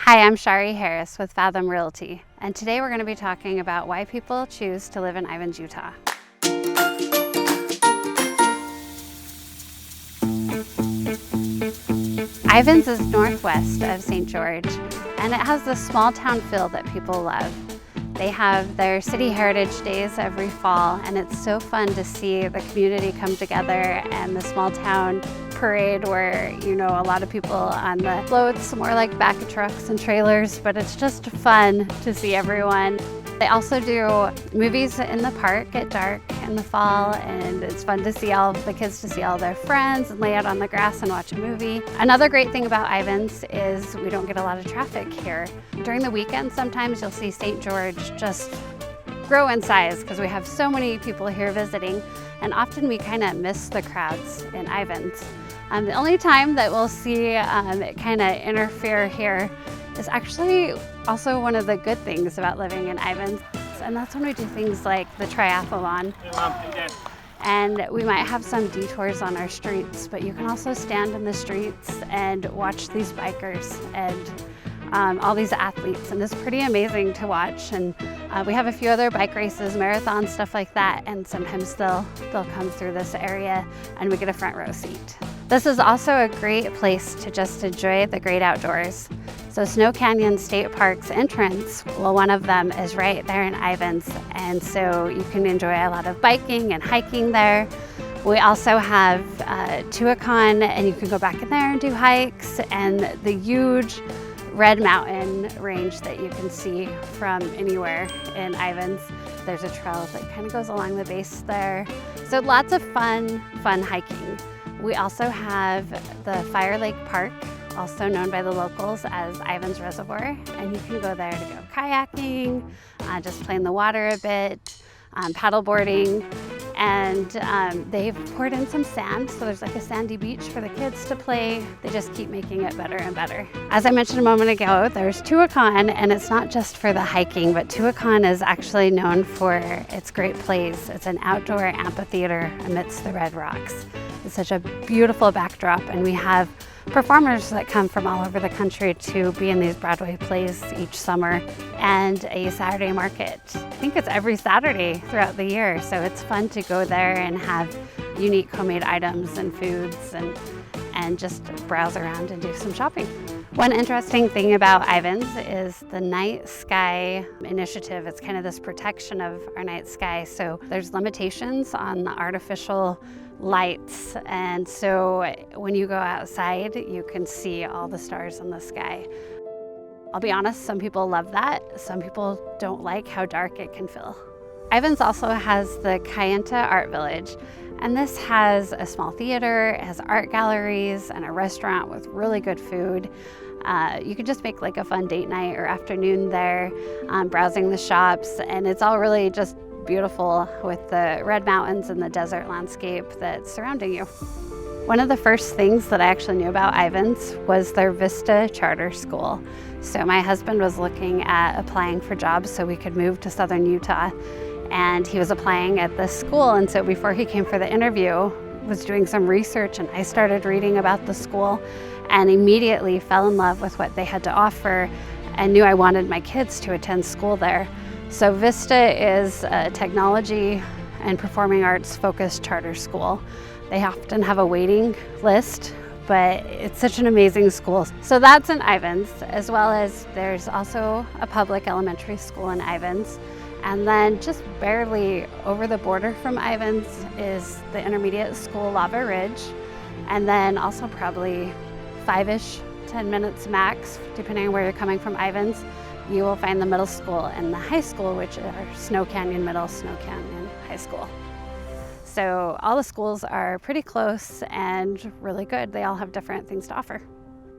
Hi, I'm Sharee Harris with Fathom Realty, and today we're going to be talking about why people choose to live in Ivins, Utah. Ivins is northwest of St. George, and it has this small town feel that people love. They have their City Heritage Days every fall, and it's so fun to see the community come together and the small town parade where, a lot of people on the floats, more like back of trucks and trailers, but it's just fun to see everyone. They also do movies in the park at dark in the fall, and it's fun to see all the kids, to see all their friends and lay out on the grass and watch a movie. Another great thing about Ivins is we don't get a lot of traffic here. During the weekend, sometimes you'll see St. George just grow in size because we have so many people here visiting, and often we kind of miss the crowds in Ivins. The only time that we'll see it kind of interfere here is actually also one of the good things about living in Ivins, and that's when we do things like the triathlon. And we might have some detours on our streets, but you can also stand in the streets and watch these bikers and all these athletes, and it's pretty amazing to watch. And we have a few other bike races, marathons, stuff like that, and sometimes they'll come through this area and we get a front row seat. This is also a great place to just enjoy the great outdoors. So Snow Canyon State Park's entrance, well, one of them is right there in Ivins, and so you can enjoy a lot of biking and hiking there. We also have Tuacahn, and you can go back in there and do hikes, and the huge Red Mountain range that you can see from anywhere in Ivins. There's a trail that kind of goes along the base there. So lots of fun hiking. We also have the Fire Lake Park, also known by the locals as Ivins Reservoir, and you can go there to go kayaking, just play in the water a bit, paddleboarding, and they've poured in some sand, so there's like a sandy beach for the kids to play. They just keep making it better and better. As I mentioned a moment ago, there's Tuacahn, and it's not just for the hiking, but Tuacahn is actually known for its great plays. It's an outdoor amphitheater amidst the red rocks. It's such a beautiful backdrop, and we have performers that come from all over the country to be in these Broadway plays each summer, and a Saturday market. I think it's every Saturday throughout the year, so it's fun to go there and have unique homemade items and foods and just browse around and do some shopping. One interesting thing about Ivins is the night sky initiative. It's kind of this protection of our night sky, so there's limitations on the artificial lights, and so when you go outside you can see all the stars in the sky. I'll be honest, some people love that. Some people don't like how dark it can feel. Ivins also has the Kayenta Art Village, and this has a small theater, it has art galleries, and a restaurant with really good food. You can just make like a fun date night or afternoon there, browsing the shops, and it's all really just beautiful with the red mountains and the desert landscape that's surrounding you. One of the first things that I actually knew about Ivins was their Vista Charter School. So my husband was looking at applying for jobs so we could move to southern Utah, and he was applying at this school, and so before he came for the interview, was doing some research, and I started reading about the school and immediately fell in love with what they had to offer and knew I wanted my kids to attend school there. So Vista is a technology and performing arts focused charter school. They often have a waiting list, but it's such an amazing school. So that's in Ivins, as well as there's also a public elementary school in Ivins. And then just barely over the border from Ivins is the intermediate school, Lava Ridge. And then also probably 10 minutes max, depending on where you're coming from Ivins, you will find the middle school and the high school, which are Snow Canyon Middle, Snow Canyon High School. So all the schools are pretty close and really good. They all have different things to offer.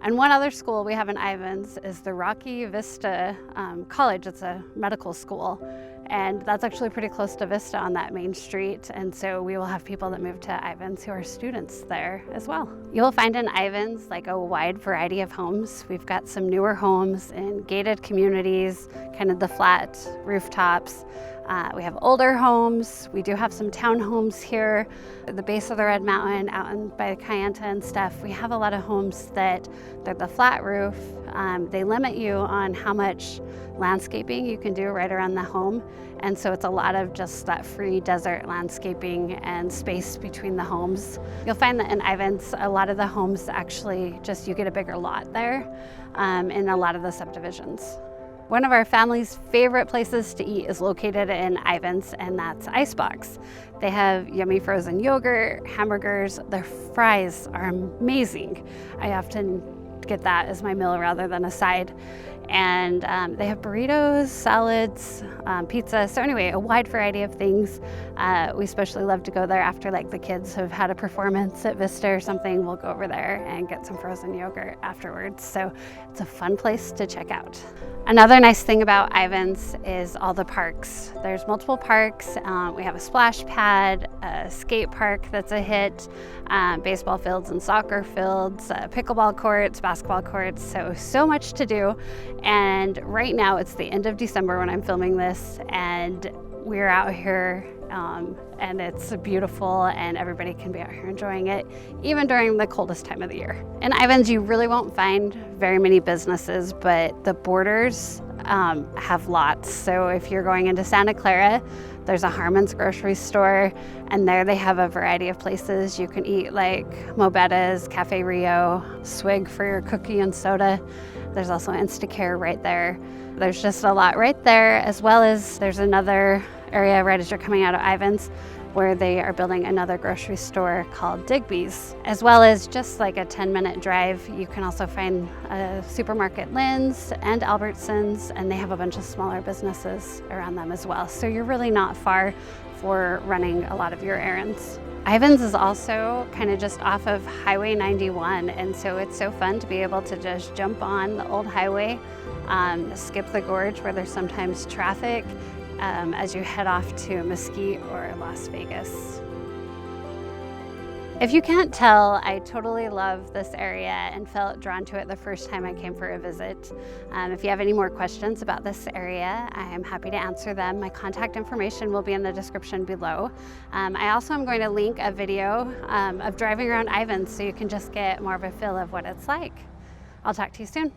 And one other school we have in Ivins is the Rocky Vista College. It's a medical school, and that's actually pretty close to Vista on that main street. And so we will have people that move to Ivins who are students there as well. You'll find in Ivins like a wide variety of homes. We've got some newer homes in gated communities, kind of the flat rooftops. We have older homes. We do have some townhomes here at the base of the Red Mountain, out by Kayenta and stuff. We have a lot of homes that they're the flat roof. They limit you on how much landscaping you can do right around the home. And so it's a lot of just that free desert landscaping and space between the homes. You'll find that in Ivins, a lot of the homes actually just, you get a bigger lot there in a lot of the subdivisions. One of our family's favorite places to eat is located in Ivins, and that's Icebox. They have yummy frozen yogurt, hamburgers. Their fries are amazing. I often get that as my meal rather than a side. And they have burritos, salads, pizza. So anyway, a wide variety of things. We especially love to go there after like the kids have had a performance at Vista or something. We'll go over there and get some frozen yogurt afterwards. So it's a fun place to check out. Another nice thing about Ivins is all the parks. There's multiple parks. We have a splash pad, a skate park that's a hit, baseball fields and soccer fields, pickleball courts, basketball courts, so much to do. And right now it's the end of December when I'm filming this, and we're out here and it's beautiful and everybody can be out here enjoying it, even during the coldest time of the year. In Ivins, you really won't find very many businesses, but the borders have lots. So if you're going into Santa Clara, there's a Harmon's grocery store, and there they have a variety of places you can eat, like Mobetta's, Cafe Rio, Swig for your cookie and soda. There's also Instacare right there. There's just a lot right there, as well as there's another area right as you're coming out of Ivins where they are building another grocery store called Digby's, as well as just like a 10-minute drive. You can also find a supermarket, Lynn's and Albertsons, and they have a bunch of smaller businesses around them as well. So you're really not far for running a lot of your errands. Ivins is also kind of just off of Highway 91, and so it's so fun to be able to just jump on the old highway, skip the gorge where there's sometimes traffic, as you head off to Mesquite or Las Vegas. If you can't tell, I totally love this area and felt drawn to it the first time I came for a visit. If you have any more questions about this area, I am happy to answer them. My contact information will be in the description below. I also am going to link a video of driving around Ivins so you can just get more of a feel of what it's like. I'll talk to you soon.